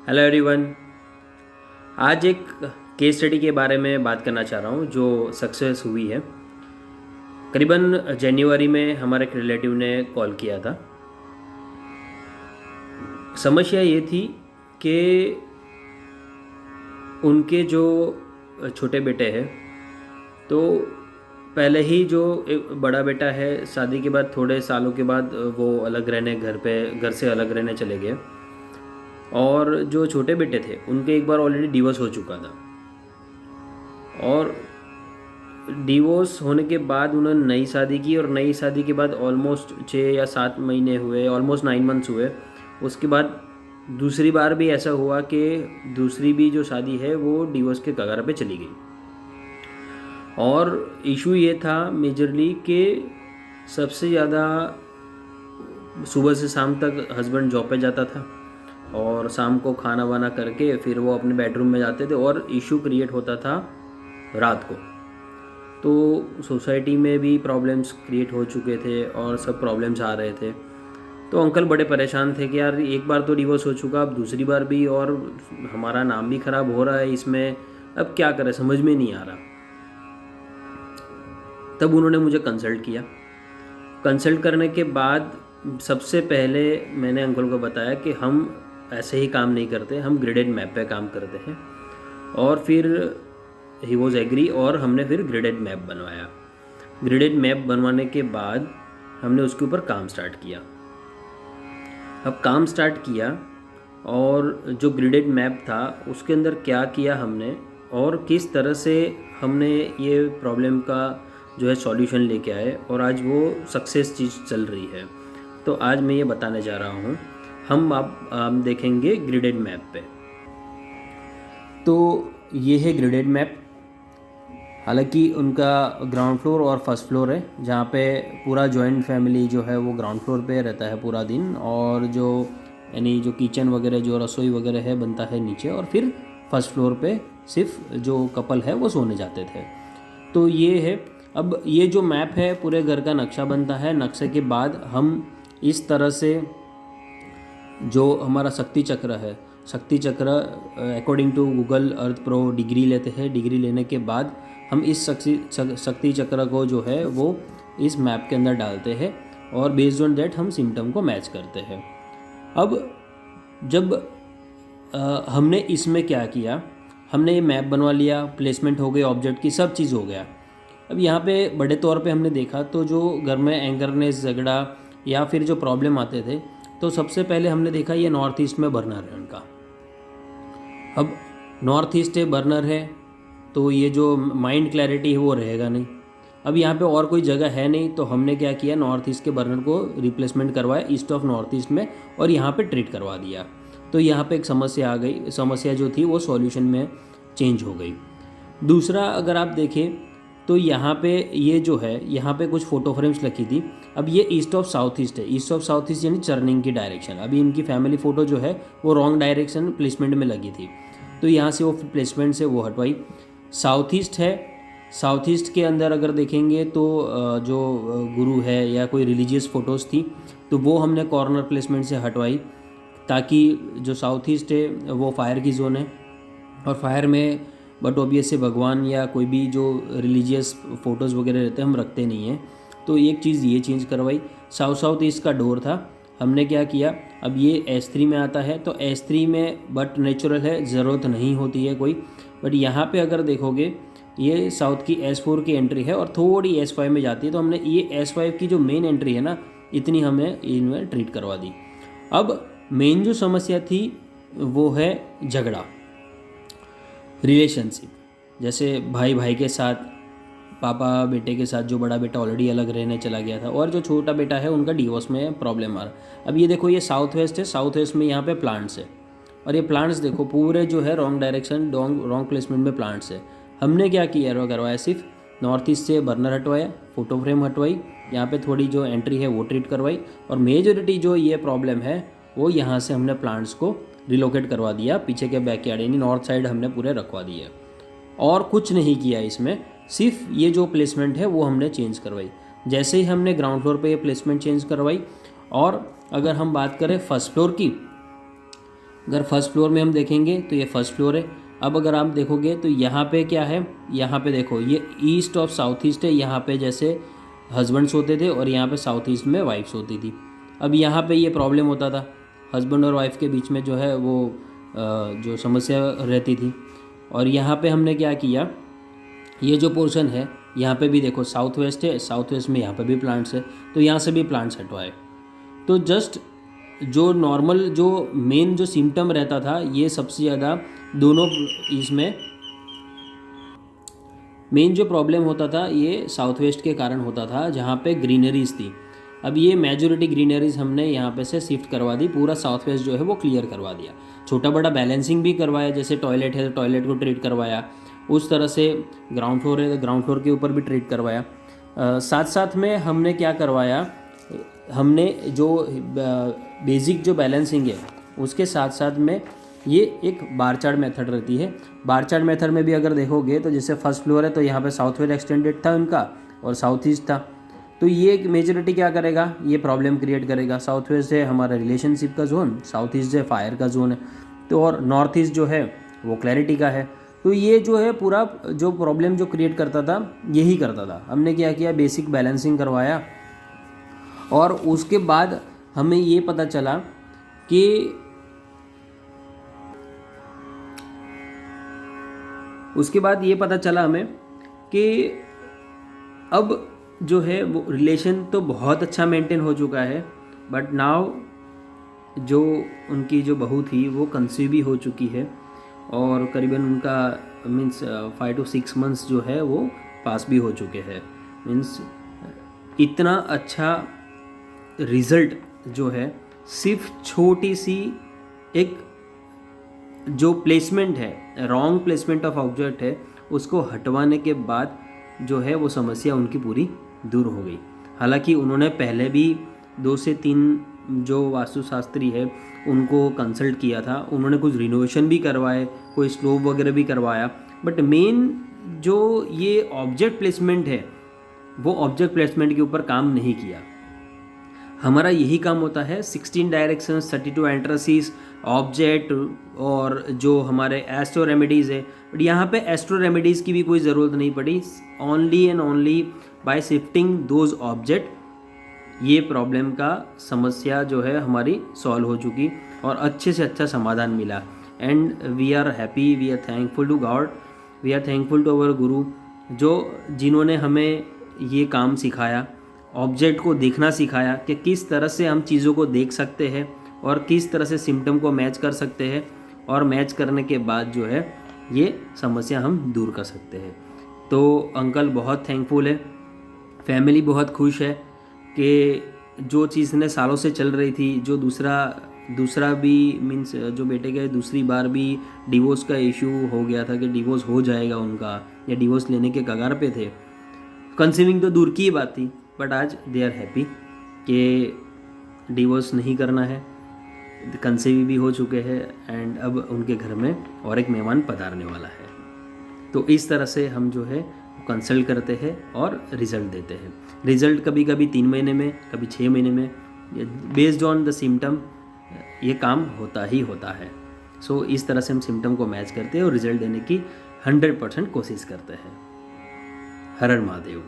Hello everyone. आज एक case study के बारे में बात करना चाह रहा हूँ जो सक्सेस हुई है। करीबन जनवरी में हमारे एक रिलेटिव ने कॉल किया था। समस्या ये थी कि उनके जो छोटे बेटे हैं, तो पहले ही जो एक बड़ा बेटा है शादी के बाद थोड़े सालों के बाद वो अलग रहने घर से अलग रहने चले गए। और जो छोटे बेटे थे उनके एक बार ऑलरेडी डिवोर्स हो चुका था। और डिवोर्स होने के बाद उन्होंने नई शादी की और नई शादी के बाद ऑलमोस्ट 6 या 7 महीने हुए, ऑलमोस्ट 9 मंथ्स हुए। उसके बाद दूसरी बार भी ऐसा हुआ कि दूसरी भी जो शादी है वो डिवोर्स के कगार पे चली गई। और इशू ये था मेजरली कि सबसे ज़्यादा सुबह से शाम तक हस्बैंड जॉब पे जाता था और शाम को खाना वाना करके फिर वो अपने बेडरूम में जाते थे और इशू क्रिएट होता था रात को। तो सोसाइटी में भी प्रॉब्लम्स क्रिएट हो चुके थे और सब प्रॉब्लम्स आ रहे थे। तो अंकल बड़े परेशान थे कि यार एक बार तो डिवोर्स हो चुका, अब दूसरी बार भी, और हमारा नाम भी ख़राब हो रहा है इसमें, अब क्या करें समझ में नहीं आ रहा। तब उन्होंने मुझे कंसल्ट किया। कंसल्ट करने के बाद सबसे पहले मैंने अंकल को बताया कि हम ऐसे ही काम नहीं करते, हम ग्रिडेड मैप पे काम करते हैं। और फिर ही वॉज एग्री और हमने फिर ग्रिडेड मैप बनवाया। ग्रिडेड मैप बनवाने के बाद हमने उसके ऊपर काम स्टार्ट किया। अब काम स्टार्ट किया और जो ग्रिडेड मैप था उसके अंदर क्या किया हमने और किस तरह से हमने ये प्रॉब्लम का जो है सॉल्यूशन लेके आए और आज वो सक्सेस चीज़ चल रही है। तो आज मैं ये बताने जा रहा हूँ। हम आप देखेंगे ग्रिडेड मैप पे। तो ये है ग्रिडेड मैप। हालांकि उनका ग्राउंड फ्लोर और फर्स्ट फ्लोर है, जहाँ पे पूरा जॉइंट फैमिली जो है वो ग्राउंड फ्लोर पे रहता है पूरा दिन, और जो यानी जो किचन वगैरह जो रसोई वगैरह है बनता है नीचे, और फिर फर्स्ट फ्लोर पे सिर्फ जो कपल है वो सोने जाते थे। तो ये है। अब ये जो मैप है पूरे घर का नक्शा बनता है। नक्शे के बाद हम इस तरह से जो हमारा शक्ति चक्र है, शक्ति चक्र according to Google Earth Pro degree लेते हैं। डिग्री लेने के बाद हम इस शक्ति चक्र को जो है वो इस मैप के अंदर डालते हैं और बेस्ड ऑन दैट हम सिम्टम को मैच करते हैं। अब जब हमने इसमें क्या किया, हमने ये मैप बनवा लिया, प्लेसमेंट हो गई, ऑब्जेक्ट की सब चीज़ हो गया। अब यहाँ पे बड़े तौर पे हमने देखा तो जो घर में एंगरनेस, झगड़ा या फिर जो प्रॉब्लम आते थे, तो सबसे पहले हमने देखा ये नॉर्थ ईस्ट में बर्नर है उनका। अब नॉर्थ ईस्ट है, बर्नर है, तो ये जो माइंड क्लैरिटी है वो रहेगा नहीं। अब यहाँ पे और कोई जगह है नहीं, तो हमने क्या किया, नॉर्थ ईस्ट के बर्नर को रिप्लेसमेंट करवाया ईस्ट ऑफ नॉर्थ ईस्ट में और यहाँ पे ट्रीट करवा दिया। तो यहाँ पे एक समस्या आ गई। समस्या जो थी वो सॉल्यूशन में चेंज हो गई। दूसरा अगर आप देखें तो यहाँ पे ये जो है, यहाँ पे कुछ फ़ोटो फ्रेम्स लगी थी। अब ये ईस्ट ऑफ साउथ ईस्ट है। ईस्ट ऑफ साउथ ईस्ट यानी टर्निंग की डायरेक्शन। अभी इनकी फैमिली फ़ोटो जो है वो रॉन्ग डायरेक्शन प्लेसमेंट में लगी थी, तो यहाँ से वो प्लेसमेंट से वो हटवाई। साउथ ईस्ट है। साउथ ईस्ट के अंदर अगर देखेंगे तो जो गुरु है या कोई रिलीजियस फ़ोटोज़ थी तो वो हमने कॉर्नर प्लेसमेंट से हटवाई, ताकि जो साउथ ईस्ट है वो फायर की जोन है और फायर में बट ऑब्वियस से भगवान या कोई भी जो रिलीजियस फ़ोटोज़ वगैरह रहते हैं हम रखते नहीं हैं। तो एक चीज़ ये चेंज करवाई। साउथ ईस्ट का डोर था, हमने क्या किया, अब ये S3 में आता है, तो S3 में बट नेचुरल है, ज़रूरत नहीं होती है कोई। बट यहाँ पे अगर देखोगे ये साउथ की S4 की एंट्री है और थोड़ी S5 में जाती है, तो हमने ये S5 की जो मेन एंट्री है ना, इतनी हमें इनमें ट्रीट करवा दी। अब मेन जो समस्या थी वो है झगड़ा, रिलेशनशिप। जैसे भाई भाई के साथ, पापा बेटे के साथ, जो बड़ा बेटा ऑलरेडी अलग रहने चला गया था और जो छोटा बेटा है उनका डिवोर्स में प्रॉब्लम आ रहा। अब ये देखो ये साउथ वेस्ट है, साउथ वेस्ट में यहाँ पे प्लांट्स है और ये प्लांट्स देखो पूरे जो है रॉन्ग डायरेक्शन, रॉन्ग प्लेसमेंट में प्लांट्स है। हमने क्या किया करवाया, सिर्फ नॉर्थ ईस्ट से बर्नर हटवाया, फ़ोटो फ्रेम हटवाई, यहाँ पे थोड़ी जो एंट्री है वो ट्रीट करवाई, और मेजॉरिटी जो ये प्रॉब्लम है वो यहाँ से हमने प्लांट्स को रिलोकेट करवा दिया, पीछे के बैकयार्ड यानी नॉर्थ साइड हमने पूरे रखवा दिए। और कुछ नहीं किया इसमें, सिर्फ ये जो प्लेसमेंट है वो हमने चेंज करवाई। जैसे ही हमने ग्राउंड फ्लोर पे ये प्लेसमेंट चेंज करवाई, और अगर हम बात करें फर्स्ट फ्लोर की, अगर फर्स्ट फ्लोर में हम देखेंगे तो ये फर्स्ट फ्लोर है। अब अगर आप देखोगे तो यहाँ पे क्या है, यहाँ पे देखो ये ईस्ट ऑफ साउथ ईस्ट है। यहाँ पे जैसे हस्बैंड्स होते थे और यहाँ पे साउथ ईस्ट में वाइफ्स होती थी। अब यहाँ पे ये प्रॉब्लम होता था, हस्बैंड और वाइफ के बीच में जो है वो जो समस्या रहती थी। और यहाँ पे हमने क्या किया, ये जो पोर्शन है यहाँ पे भी देखो साउथ वेस्ट है, साउथ वेस्ट में यहाँ पे भी प्लांट्स है, तो यहाँ से भी प्लांट्स हटवाए। तो जस्ट जो नॉर्मल जो मेन जो सिम्टम रहता था, ये सबसे ज़्यादा दोनों इसमें मेन जो प्रॉब्लम होता था ये साउथ वेस्ट के कारण होता था, जहाँ पे ग्रीनरीज थी। अब ये मेजॉरिटी ग्रीनरीज हमने यहाँ पे से शिफ्ट करवा दी, पूरा साउथ वेस्ट जो है वो क्लियर करवा दिया। छोटा बड़ा बैलेंसिंग भी करवाया, जैसे टॉयलेट है तो टॉयलेट को ट्रीट करवाया, उस तरह से ग्राउंड फ्लोर है तो ग्राउंड फ्लोर के ऊपर भी ट्रीट करवाया। साथ साथ में हमने क्या करवाया, हमने जो बेसिक जो बैलेंसिंग है उसके साथ साथ में ये एक बार चार्ट मेथड रहती है। बार चार्ट मेथड में भी अगर देखोगे तो जैसे फर्स्ट फ्लोर है तो यहाँ पे साउथ वेस्ट एक्सटेंडेड था उनका और साउथ ईस्ट था, तो ये एक मेजॉरिटी क्या करेगा, ये प्रॉब्लम क्रिएट करेगा। साउथ वेस्ट है हमारा रिलेशनशिप का जोन, साउथ ईस्ट है फायर का जोन है, तो और नॉर्थ ईस्ट जो है वो क्लैरिटी का है। तो ये जो है पूरा जो प्रॉब्लम जो क्रिएट करता था यही करता था। हमने क्या किया, बेसिक बैलेंसिंग करवाया और उसके बाद हमें ये पता चला कि हमें कि अब जो है वो रिलेशन तो बहुत अच्छा मेंटेन हो चुका है, बट नाउ जो उनकी जो बहू थी वो कंसीव भी हो चुकी है और करीबन उनका मीन्स 5 to 6 मंथ्स जो है वो पास भी हो चुके हैं। मीन्स इतना अच्छा रिज़ल्ट जो है सिर्फ छोटी सी एक जो प्लेसमेंट है, रॉन्ग प्लेसमेंट ऑफ ऑब्जेक्ट है, उसको हटवाने के बाद जो है वो समस्या उनकी पूरी दूर हो गई। हालांकि उन्होंने पहले भी 2 से 3 जो वास्तुशास्त्री है उनको कंसल्ट किया था, उन्होंने कुछ रिनोवेशन भी करवाए, कोई स्लोप वगैरह भी करवाया, बट मेन जो ये ऑब्जेक्ट प्लेसमेंट है वो ऑब्जेक्ट प्लेसमेंट के ऊपर काम नहीं किया। हमारा यही काम होता है 16 डायरेक्शंस, 32 एंट्रेंसेस, ऑब्जेक्ट और जो हमारे एस्ट्रो रेमेडीज़ है। बट यहाँ पे एस्ट्रो रेमेडीज़ की भी कोई ज़रूरत नहीं पड़ी, only and only by shifting those object ये प्रॉब्लम का समस्या जो है हमारी सॉल्व हो चुकी और अच्छे से अच्छा समाधान मिला। And we are happy, we are thankful to God, we are thankful to our guru, जिन्होंने हमें ये काम सिखाया, ऑब्जेक्ट को देखना सिखाया कि किस तरह से हम चीज़ों को देख सकते हैं और किस तरह से सिम्टम को मैच कर सकते हैं, और मैच करने के बाद जो है ये समस्या हम दूर कर सकते हैं। तो अंकल बहुत थैंकफुल है, फैमिली बहुत खुश है कि जो चीज़ ने सालों से चल रही थी, जो दूसरा भी मीन्स जो बेटे के दूसरी बार भी डिवोर्स का इशू हो गया था कि डिवोर्स हो जाएगा उनका या डिवोर्स लेने के कगार पे थे, कंसीविंग तो दूर की ही बात थी, बट आज दे आर हैप्पी कि डिवोर्स नहीं करना है, कंसीव भी हो चुके हैं एंड अब उनके घर में और एक मेहमान पधारने वाला है। तो इस तरह से हम जो है कंसल्ट करते हैं और रिज़ल्ट देते हैं। रिज़ल्ट कभी कभी 3 महीने में, कभी 6 महीने में, बेस्ड ऑन द सिम्टम ये काम होता ही होता है। सो इस तरह से हम सिम्टम को मैच करते हैं और रिज़ल्ट देने की 100% कोशिश करते हैं। हर हर महादेव।